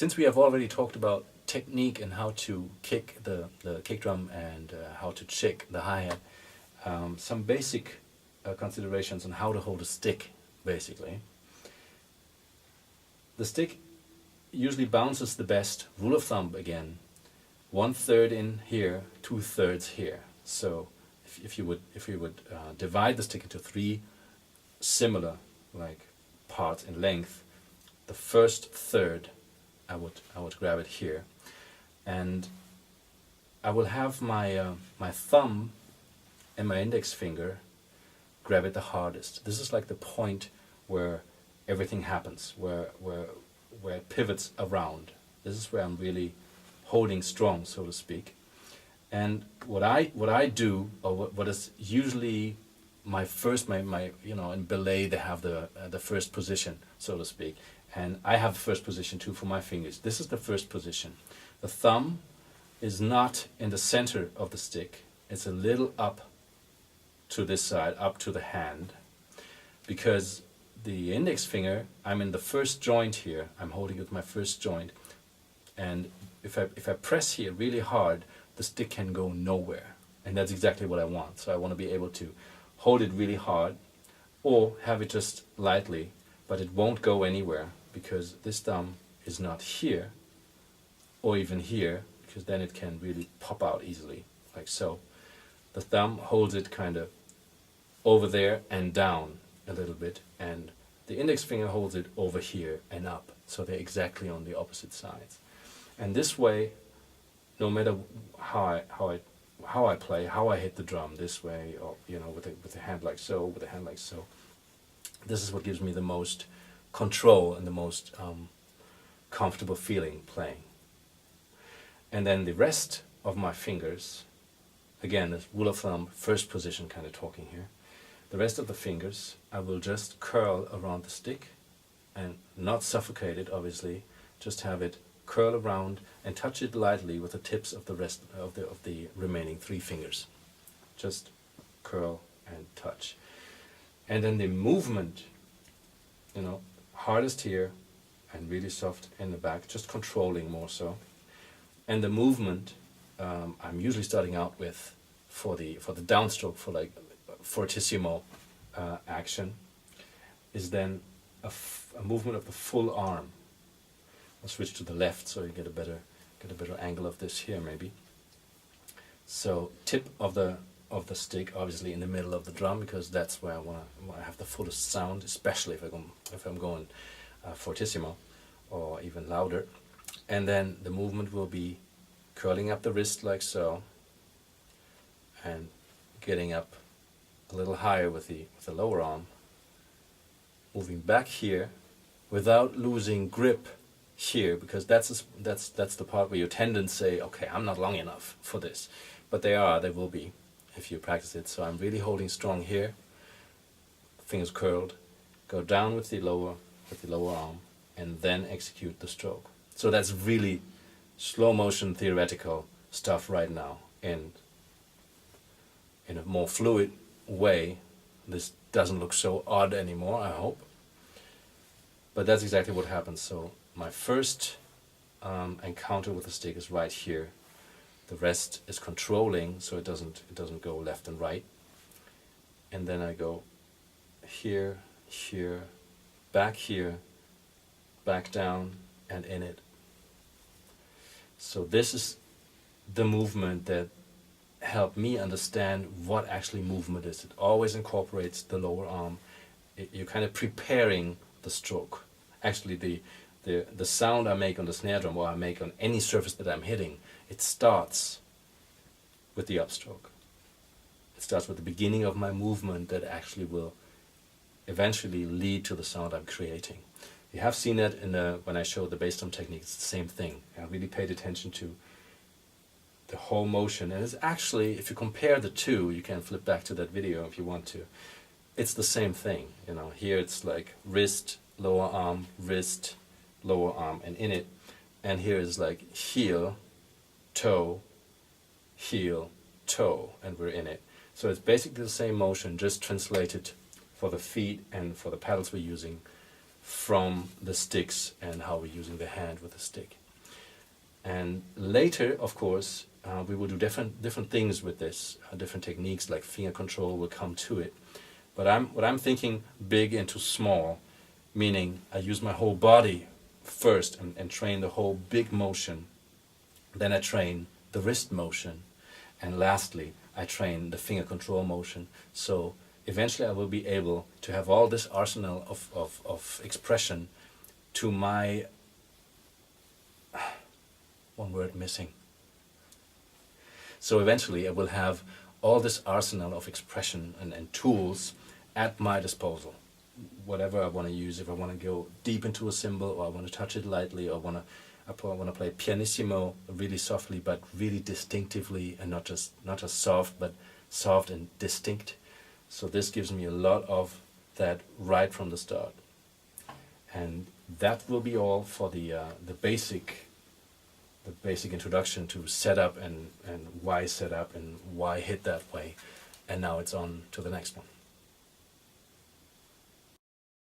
since we have already talked about technique and how to kick the kick drum and how to check the hi-hat, some basic considerations on how to hold a stick, basically. The stick usually bounces the best, rule of thumb again, 1/3 in here, 2/3 here. So if you would divide the stick into 3 similar parts in length, the first third I would grab it here, and I will have my my thumb and my index finger grab it the hardest. This is like the point where everything happens, where it pivots around. This is where I'm really holding strong, so to speak. And what I do, or what is usually my in ballet they have the first position, so to speak, and I have the first position too for my fingers. This is the first position. The thumb is not in the center of the stick. It's a little up to this side, up to the hand, because the index finger, I'm in the first joint here. I'm holding it with my first joint, and if I press here really hard, the stick can go nowhere, and that's exactly what I want. So I want to be able to hold it really hard, or have it just lightly, but it won't go anywhere because this thumb is not here, or even here, because then it can really pop out easily, like so. The thumb holds it kind of over there and down a little bit, and the index finger holds it over here and up, so they're exactly on the opposite sides. And this way, no matter how I play, how I hit the drum, this way, or with the hand like so, with the hand like so, this is what gives me the most control and the most comfortable feeling playing. And then the rest of my fingers, again, this rule of thumb, first position kind of talking here. The rest of the fingers, I will just curl around the stick and not suffocate it, obviously, just have it curl around and touch it lightly with the tips of the rest of the remaining 3 fingers. Just curl and touch. And then the movement, hardest here and really soft in the back, just controlling more so. And the movement, I'm usually starting out with for the downstroke, for like fortissimo action, is then a movement of the full arm. I'll switch to the left so you get a better angle of this here maybe. So tip of the stick obviously in the middle of the drum, because that's where I have the fullest sound, especially if I'm going fortissimo or even louder. And then the movement will be curling up the wrist like so, and getting up a little higher with the lower arm, moving back here without losing grip here, because that's the part where your tendons say, okay, I'm not long enough for this, but they will be if you practice it. So I'm really holding strong here, fingers curled, go down with the lower arm, and then execute the stroke. So that's really slow motion theoretical stuff right now. In a more fluid way, this doesn't look so odd anymore, I hope. But that's exactly what happens. So my first encounter with the stick is right here. The rest is controlling, so it doesn't go left and right. And then I go here, back down, and in it. So this is the movement that helped me understand what actually movement is. It always incorporates the lower arm. You're kind of preparing the stroke. Actually, the sound I make on the snare drum, or I make on any surface that I'm hitting, it starts with the upstroke. It starts with the beginning of my movement that actually will eventually lead to the sound I'm creating. You have seen that when I showed the bass drum technique. It's the same thing. I really paid attention to the whole motion, and it's actually, if you compare the two, you can flip back to that video if you want to. It's the same thing. Here it's like wrist, lower arm, wrist, lower arm, and in it. And here is like heel, toe, heel, toe, and we're in it. So it's basically the same motion, just translated for the feet and for the pedals we're using from the sticks and how we're using the hand with the stick. And later, of course, we will do different things with this, different techniques like finger control will come to it. But what I'm thinking big into small, meaning I use my whole body first and train the whole big motion. Then I train the wrist motion. And lastly, I train the finger control motion. So eventually I will be able to have all this arsenal of expression to my... one word missing. So eventually I will have all this arsenal of expression and tools at my disposal. Whatever I want to use, if I want to go deep into a cymbal, or I want to touch it lightly, or I want to play pianissimo really softly but really distinctively, and not just soft, but soft and distinct. So this gives me a lot of that right from the start. And that will be all for the basic introduction to setup and why setup and why hit that way. And now it's on to the next one.